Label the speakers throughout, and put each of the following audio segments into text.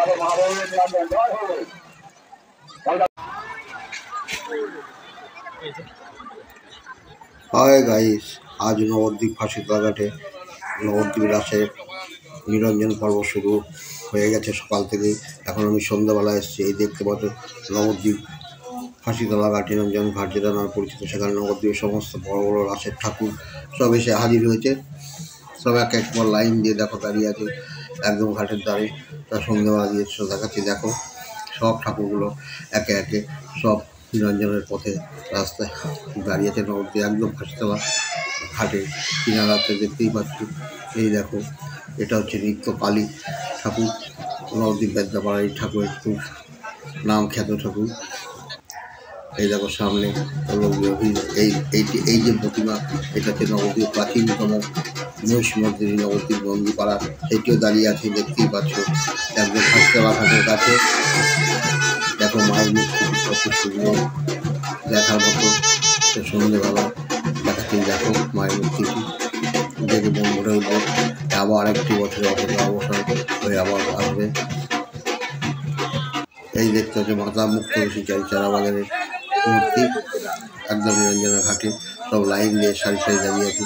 Speaker 1: Hi guys, आज नवद्वीप फाঁসিতলা ঘাটে নবদ্বীপ রাসের নিরঞ্জন পর্ব শুরু হয়ে গেছে সকাল থেকেই। এখন আমি সন্ধ্যাবেলা এসেছি। এই দেখতে পাচ্ছ নবদ্বীপ ফাঁসিতলা ঘাট, নিরঞ্জন ঘাট যেটা নামে পরিচিত। সেখানে নবদ্বীপের সমস্ত বড় বড় রাসের ঠাকুর সব এসে হাজির হয়েছে। সব এক এক পর লাইন দিয়ে দেখো দাঁড়িয়ে আছে একদম ঘাটের ধারে। তার সন্ধ্যাবেলা দিয়ে দেখাচ্ছি, দেখো সব ঠাকুরগুলো একে একে সব নিরঞ্জনের পথে রাস্তায় দাঁড়িয়েছে। নবদ্বীপ একদম ফাঁসিতলা ঘাটে কিনারাতে দেখতেই পাচ্ছি। এই দেখো, এটা হচ্ছে নিত্য কালী ঠাকুর, নবদ্বীপ বেদ্যাপাড়ার এই ঠাকুরের খুব নাম খ্যাত ঠাকুর। এই দেখো সামনে এই যে প্রতিমা, এটা হচ্ছে নবদ্বীপ প্রাচীনতম মহিষ মন্দির, নবদ্বীপ নন্দীপাড়া, সেটিও দাঁড়িয়ে আছে দেখতেই পাচ্ছ একদম ফাঁসিতলা ঘাটের কাছে। দেখো মায়ের মূর্তি কত সুন্দর, দেখার মতো। সন্ধ্যেবেলা দেখাচ্ছি, দেখো মায়ের মূর্তিটি দেখে মন ভরে উঠবে। আবার একটি বছর অবসর হয়ে আবার আসবে। এই দেখতে হচ্ছে মাতা মুক্তকেশী চারা বাগানের মূর্তি, একদম নিরঞ্জনের ঘাটে সব লাইন দিয়ে সারি সারি দাঁড়িয়ে আছে।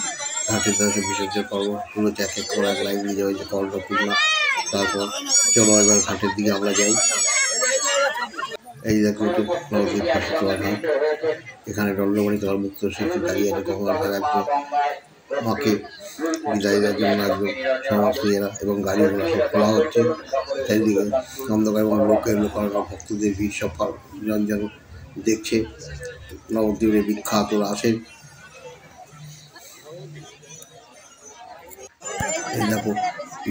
Speaker 1: ঘাটের ধারে বিসর্জন পর্ব শুরু হচ্ছে, এক এক করে এক লাইন দিয়ে হয়েছে কর্ণপূর্ণা। তারপর চলো এবার ঘাটের দিকে আমরা যাই। এই দেখো নবদ্বীপ ফাঁসিতলা ঘাট, এখানে দণ্ডমণি তোমার মুক্তকেশী দাঁড়িয়ে আছে। গঙ্গার ধারে একদম মাকে বিদায় দেওয়ার জন্য একদম সমস্ত এরা এবং গাড়িগুলো সব খোলা হচ্ছে। চারিদিকে অন্ধকার এবং লোকারণ্য, ভক্তদের ভিড় সব নিরঞ্জন দেখছে নবদ্বীপের বিখ্যাত রাসের। এই দেখো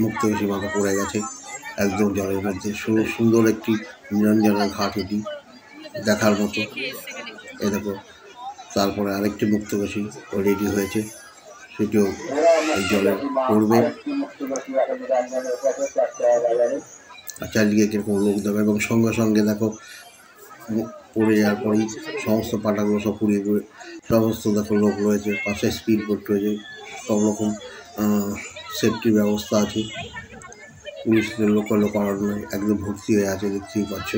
Speaker 1: মুক্তকেশী মাথা পড়ে গেছে একদম জলের মধ্যে। সুন্দর একটি নিরঞ্জনের ঘাট, এটি দেখার মতো। এই দেখো তারপরে আরেকটি মুক্তকেশী রেডি হয়েছে, সেটিও এই জলে পড়বে। আর চারিদিকে কিরকম লোক দেখো, এবং সঙ্গে সঙ্গে দেখো পড়ে যাওয়ার পরেই সমস্ত পাটাগুলো সব পুড়িয়ে সমস্ত দেখো লোক রয়েছে। পাশে স্পিড বোট রয়েছে, সব রকম সেফটির ব্যবস্থা আছে। পুলিশদের লোকারণ্য একদম ভর্তি হয়ে আছে, দেখতেই পাচ্ছ।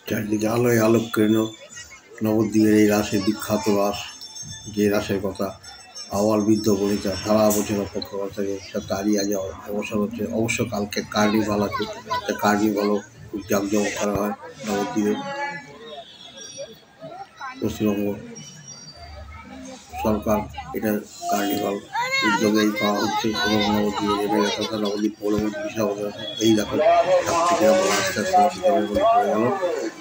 Speaker 1: চারদিকে আলোয় আলোকীর্ণ নবদ্বীপের এই রাসের বিখ্যাত রাস, যে রাসের কথা আওয়াল বৃদ্ধ বনিতা সারা বছর অপেক্ষা করে থাকে, সব দাঁড়িয়ে আছে। অবসর হচ্ছে, অবশ্য কালকে কার্নিভাল আছে, কার্নিভালও খুব জাঁকজমক করা হয় নবদ্বীপে। পশ্চিমবঙ্গ সরকার এটা কার্নিভাল উদ্যোগেই পাওয়া হচ্ছে, এবং নবদ্বীপের এমএলএ তথা নবদ্বীপ পৌরমন্ত্রী বিশাল। এই দেখো আস্তে আস্তে জলের মধ্যে পড়ে গেল।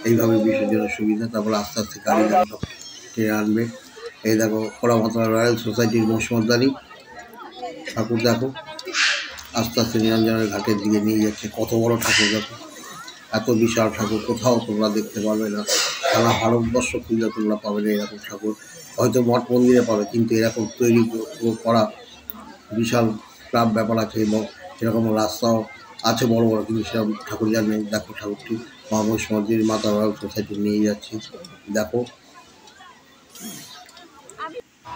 Speaker 1: এইভাবে বিসর্জনের সুবিধা। তারপরে আস্তে আস্তে গাড়ি দেখো সব টেনে আনবে। এই দেখো খোলামাতলা রয়্যাল সোসাইটির মহিষমর্দানী ঠাকুর, দেখো আস্তে আস্তে নিরঞ্জনের ঘাটের দিকে নিয়ে যাচ্ছে। কত বড় ঠাকুর দেখো, এত বিশাল ঠাকুর কোথাও তোমরা দেখতে পাবে না। সারা ভারতবর্ষ খুঁজলে তোমরা পাবে না এরকম ঠাকুর। হয়তো মঠ মন্দিরে পাবে, কিন্তু এরকম তৈরি করা বিশাল ক্লাব ব্যাপার আছে, এবং এরকম রাস্তাও আছে বড় বড়, কিন্তু সেরকম ঠাকুর যা নেই। দেখো ঠাকুরটি মা মহিষমর্দিনী মাতা রয়্যাল সোসাইটি নিয়ে যাচ্ছি। দেখো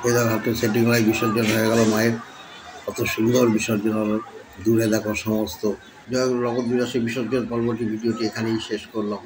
Speaker 1: এদের হাতে সেটিং লাই বিসর্জন হয়ে গেল মায়ের। কত সুন্দর বিসর্জন হলো, দূরে দেখো সমস্ত। নবদ্বীপ রাসের বিসর্জন পর্বটি ভিডিওটি এখানেই শেষ করলাম।